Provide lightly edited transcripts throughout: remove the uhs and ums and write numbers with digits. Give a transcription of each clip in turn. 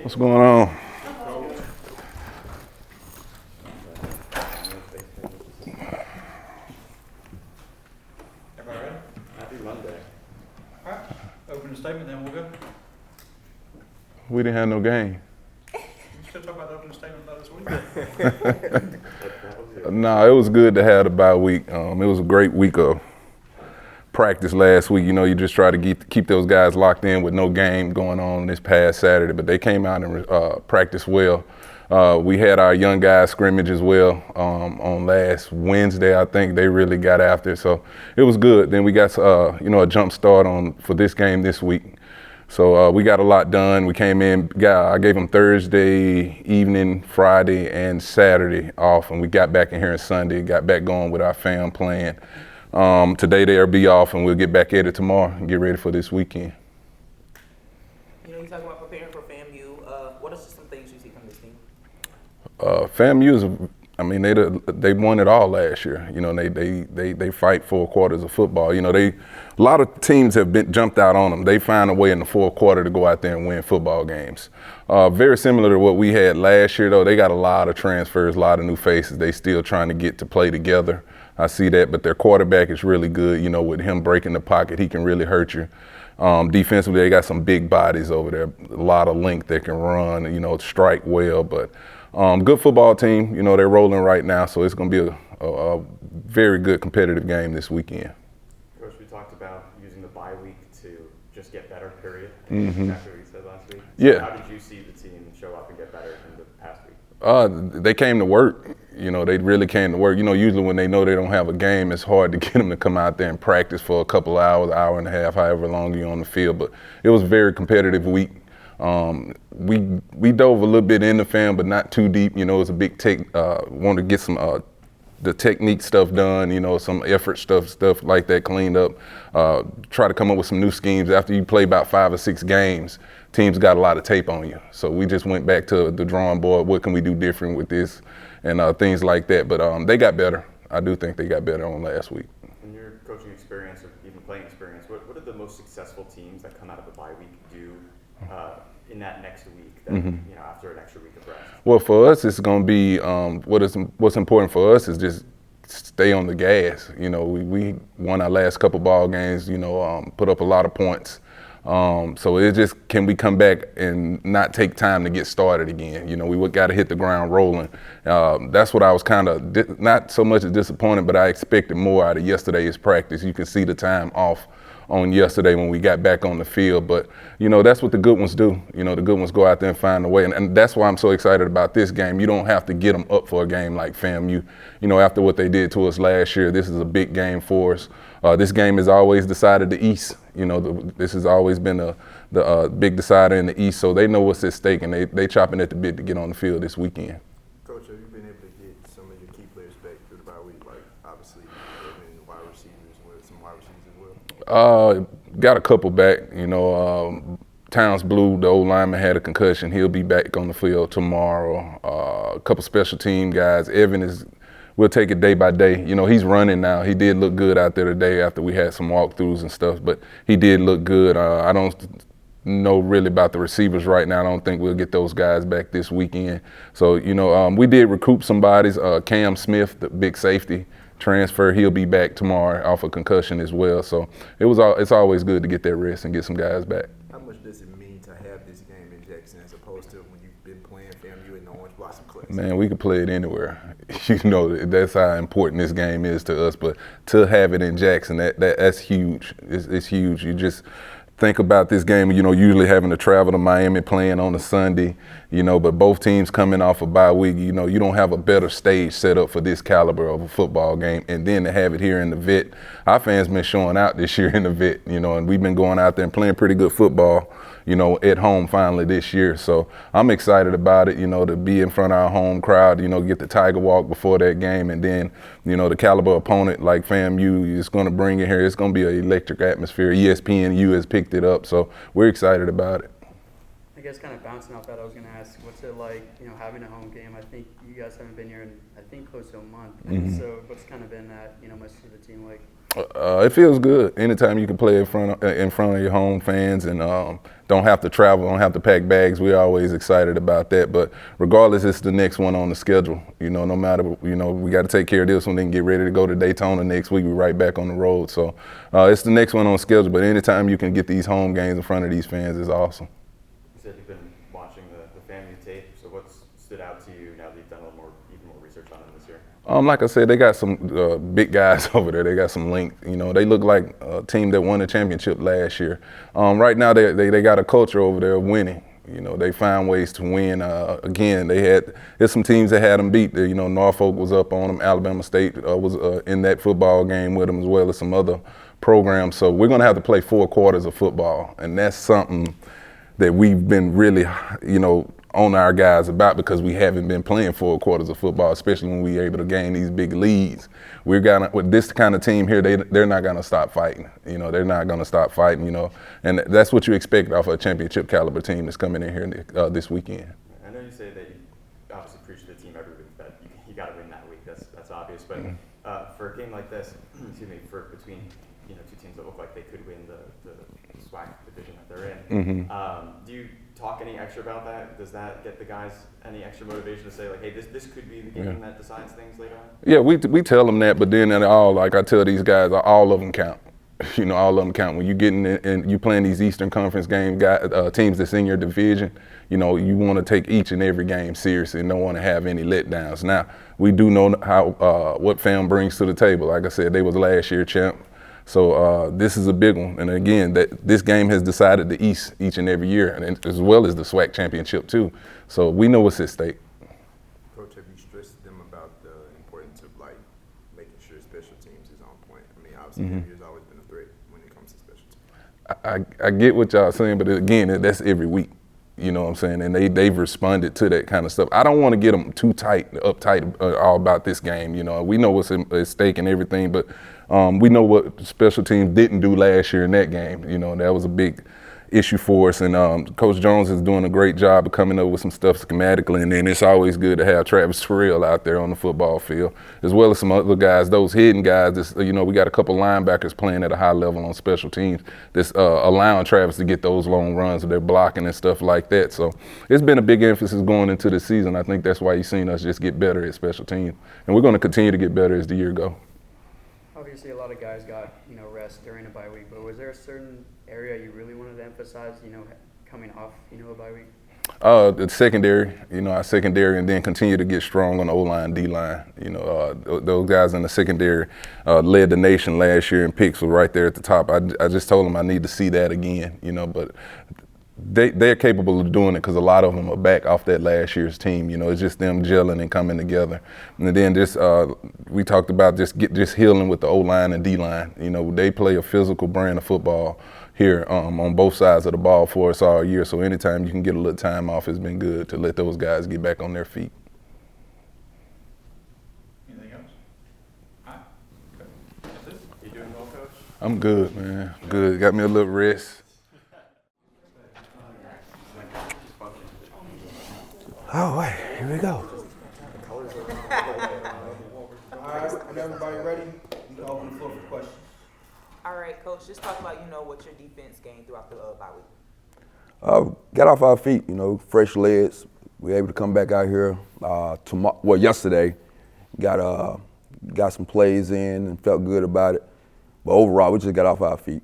What's going on? Everybody ready? Happy Monday. All right. Open the statement, then we'll go. We didn't have no game. We still talk about the opening statement about this week. No, it was good to have the bye week. It was a great week of practice last week. You know, you just try to keep those guys locked in with no game going on this past Saturday, but they came out and practiced well. We had our young guys scrimmage as well on last Wednesday. I think they really got after it, so it was good. Then we got a jump start for this game this week. So we got a lot done. We came in, I gave them Thursday evening, Friday, and Saturday off, and we got back in here on Sunday, got back going with our FAM plan. Today they'll be off, and we'll get back at it tomorrow and get ready for this weekend. You know, you talk about preparing for FAMU. What are some things you see from this team? FAMU they won it all last year. You know, they fight 4 quarters of football. You know, a lot of teams have been jumped out on them. They find a way in the 4th quarter to go out there and win football games. Very similar to what we had last year, though. They got a lot of transfers, a lot of new faces. They still trying to get to play together. I see that, but their quarterback is really good. You know, with him breaking the pocket, he can really hurt you. Defensively, they got some big bodies over there, a lot of length that can run, you know, strike well. But good football team. You know, they're rolling right now, so it's going to be a very good competitive game this weekend. Coach, we talked about using the bye week to just get better, period. Exactly what you said last week. So Yeah. how did you see the team show up and get better in the past week? They came to work. You know, they really came to work. You know, usually when they know they don't have a game, it's hard to get them to come out there and practice for a couple hours, hour and a half, however long you're on the field. But it was a very competitive week. We dove a little bit in the FAM, but not too deep. You know, it was a big take. Wanted to get some the technique stuff done. You know, some effort stuff like that cleaned up. Try to come up with some new schemes. After you play about 5 or 6 games, teams got a lot of tape on you. So we just went back to the drawing board. What can we do different with this? And things like that. But they got better. I do think they got better on last week. In your coaching experience or even playing experience, what did the most successful teams that come out of the bye week do in that next week, that, you know, after an extra week of rest? Well, for us, it's going to be what's important for us is just stay on the gas. You know, we won our last couple ball games. You know, put up a lot of points. So it just, can we come back and not take time to get started again? You know, we got to hit the ground rolling. That's what I was kind of not so much disappointed, but I expected more out of yesterday's practice. You can see the time off on yesterday when we got back on the field. But, you know, that's what the good ones do. You know, the good ones go out there and find a way. And that's why I'm so excited about this game. You don't have to get them up for a game like FAMU. You know, after what they did to us last year, this is a big game for us. This game has always decided the East. You know, this has always been the big decider in the East. So they know what's at stake, and they chopping at the bit to get on the field this weekend. Coach, have you been able to get some of your key players back through the bye week? Like, obviously, wide receivers with some wide receivers as well? Got a couple back. You know, Towns Blue, the old lineman, had a concussion. He'll be back on the field tomorrow. A couple special team guys. Evan we'll take it day by day. You know, he's running now. He did look good out there today after we had some walkthroughs and stuff, but he did look good. I don't know really about the receivers right now. I don't think we'll get those guys back this weekend. So, you know, we did recoup some bodies. Cam Smith, the big safety transfer, he'll be back tomorrow off a concussion as well. So it's always good to get that rest and get some guys back. How much does it mean to have this game in Jackson as opposed to when you've been playing FAMU in the Orange Blossom Classic? Man, we could play it anywhere. You know, that's how important this game is to us. But to have it in Jackson, that's huge. It's huge. You just think about this game, you know, usually having to travel to Miami, playing on a Sunday, you know, but both teams coming off a bye week, you know, you don't have a better stage set up for this caliber of a football game. And then to have it here in the vet, our fans been showing out this year in the vet, you know, and we've been going out there and playing pretty good football, you know, at home finally this year. So I'm excited about it, you know, to be in front of our home crowd, you know, get the Tiger Walk before that game. And then, you know, the caliber opponent like FAMU is going to bring it here. It's going to be an electric atmosphere. ESPNU has picked it up. So we're excited about it. I guess kind of bouncing off that, I was going to ask, what's it like, you know, having a home game? I think you guys haven't been here in, I think, close to a month. So what's kind of been that, you know, message to the team like? It feels good. Anytime you can play in front of your home fans and don't have to travel, don't have to pack bags, we're always excited about that. But regardless, it's the next one on the schedule. No matter, we got to take care of this one, then get ready to go to Daytona next week. We're right back on the road. So it's the next one on schedule. But anytime you can get these home games in front of these fans is awesome. You said you've been watching the FAMU tape. So what's stood out to you now that you've done even more research on them this year? Like I said, they got some big guys over there. They got some length. They look like a team that won the championship last year. Right now, they got a culture over there of winning. They find ways to win. Again, there's some teams that had them beat. Norfolk was up on them. Alabama State was in that football game with them, as well as some other programs. So we're going to have to play 4 quarters of football, and that's something that we've been really, on our guys about, because we haven't been playing 4 quarters of football, especially when we're able to gain these big leads. With this kind of team here, they're not going to stop fighting. They're not going to stop fighting. And that's what you expect off a championship caliber team that's coming in here this weekend. I know you say that you obviously preach to the team every week that you got to win that week. That's obvious. But for a game like this, excuse me, between 2 teams that look like they could win the SWAC division that they're in, do you talk any extra about that? Does that get the guys any extra motivation to say, like, hey, this could be the game that decides things later on? Yeah, we tell them that, but then like I tell these guys, all of them count. All of them count. When you getting in and you playing these Eastern Conference games, teams that's in your division, you want to take each and every game seriously and don't want to have any letdowns. Now, we do know what FAM brings to the table. Like I said, they was last year champ. So this is a big one, and again, this game has decided the East each and every year, and as well as the SWAC championship too. So we know what's at stake. Coach, have you stressed them about the importance of making sure special teams is on point? I mean, obviously, FAMU's always been a threat when it comes to special teams. I get what y'all saying, but again, that's every week. You know what I'm saying? And they've responded to that kind of stuff. I don't want to get them too uptight all about this game. We know what's at stake and everything, but we know what special teams didn't do last year in that game. That was a big issue for us. And Coach Jones is doing a great job of coming up with some stuff schematically. And then it's always good to have Travis Terrell out there on the football field, as well as some other guys, those hidden guys. We got a couple linebackers playing at a high level on special teams that's allowing Travis to get those long runs. They're blocking and stuff like that. So it's been a big emphasis going into the season. I think that's why you've seen us just get better at special teams. And we're going to continue to get better as the year goes. Obviously, a lot of guys got rest during a bye week, but was there a certain area you really wanted to emphasize, coming off a bye week? The secondary, our secondary, and then continue to get strong on the O-line, D-line. Those guys in the secondary led the nation last year in picks, were right there at the top. I just told them I need to see that again, but they're capable of doing it because a lot of them are back off that last year's team. It's just them gelling and coming together. And then we talked about just healing with the O-line and D-line. They play a physical brand of football here on both sides of the ball for us all year. So anytime you can get a little time off, it's been good to let those guys get back on their feet. Anything else? All right. Okay. That's it. You doing well, Coach? I'm good, man. Good. Got me a little rest. Oh, wait, here we go. All right, when everybody ready, we can open the floor for questions. All right, Coach, just talk about, what your defense gained throughout the bye week. Got off our feet, fresh legs. We were able to come back out here yesterday. Got some plays in and felt good about it. But overall, we just got off our feet.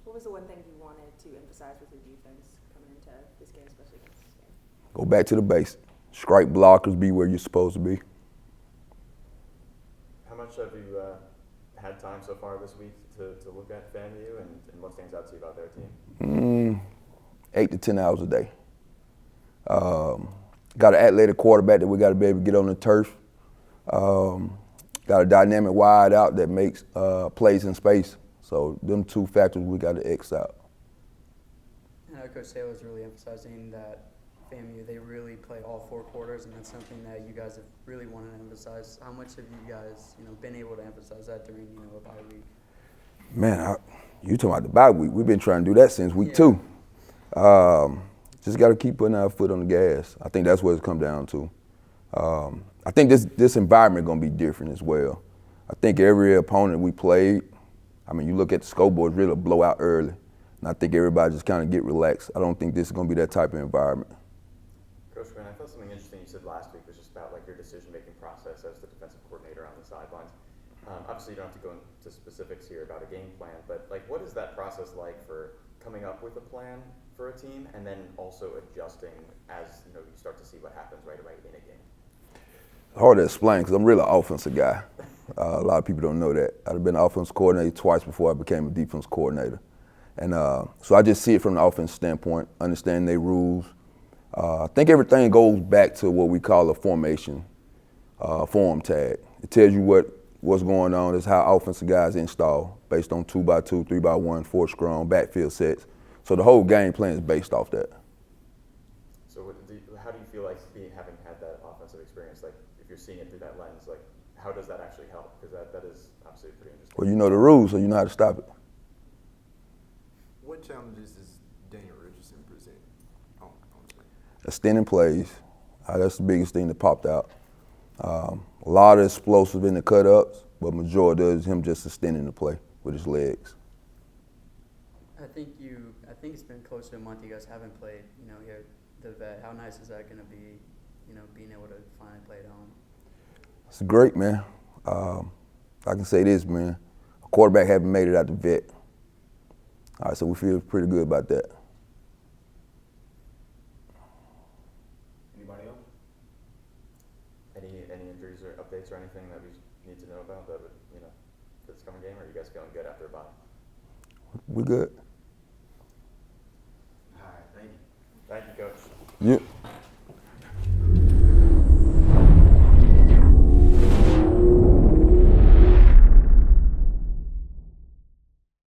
What was the one thing you wanted to emphasize with your defense coming into this game, especially against this game? Go back to the basics. Strike blockers, be where you're supposed to be. How much have you had time so far this week to look at FAMU and what stands out to you about their team? 8 to 10 hours a day. Got an athletic quarterback that we got to be able to get on the turf. Got a dynamic wide out that makes plays in space. So them 2 factors we got to X out. Coach Taylor was really emphasizing that FAMU, they really play all 4 quarters, and that's something that you guys have really wanted to emphasize. How much have you guys, been able to emphasize that during, a bye week? Man, you talking about the bye week. We've been trying to do that since week 2. Just got to keep putting our foot on the gas. I think that's what it's come down to. I think this environment going to be different as well. I think every opponent we played, I mean, you look at the scoreboard, it's really a blowout early. And I think everybody just kind of get relaxed. I don't think this is going to be that type of environment. Coach Quinn, I thought something interesting you said last week was just about like your decision-making process as the defensive coordinator on the sidelines. Obviously, you don't have to go into specifics here about a game plan, but like, what is that process like for coming up with a plan for a team and then also adjusting as you start to see what happens right away in a game? Hard to explain because I'm really an offensive guy. A lot of people don't know that. I've been an offensive coordinator twice before I became a defense coordinator. And so I just see it from the offense standpoint, understanding their rules. I think everything goes back to what we call a formation, form tag. It tells you what's going on. It's how offensive guys install based on 2x2, 3x1, 4 strong, backfield sets. So the whole game plan is based off that. So how do you feel like having had that offensive experience, like if you're seeing it through that lens, like how does that actually help? Because that is obviously pretty interesting. Well, you know the rules, so you know how to stop it. What challenges does Daniel Richardson present on the team? Extending plays, that's the biggest thing that popped out. A lot of explosive in the cut-ups, but majority is him just extending the play with his legs. I think it's been close to a month you guys haven't played, here at the vet. How nice is that going to be, being able to finally play at home? It's great, man. I can say this, man. A quarterback haven't made it out the vet. All right, so we feel pretty good about that. Anybody else? Any injuries or updates or anything that we need to know about that would, for this coming game? Or are you guys feeling good after a bye? We good. All right, thank you. Thank you, Coach. Yeah.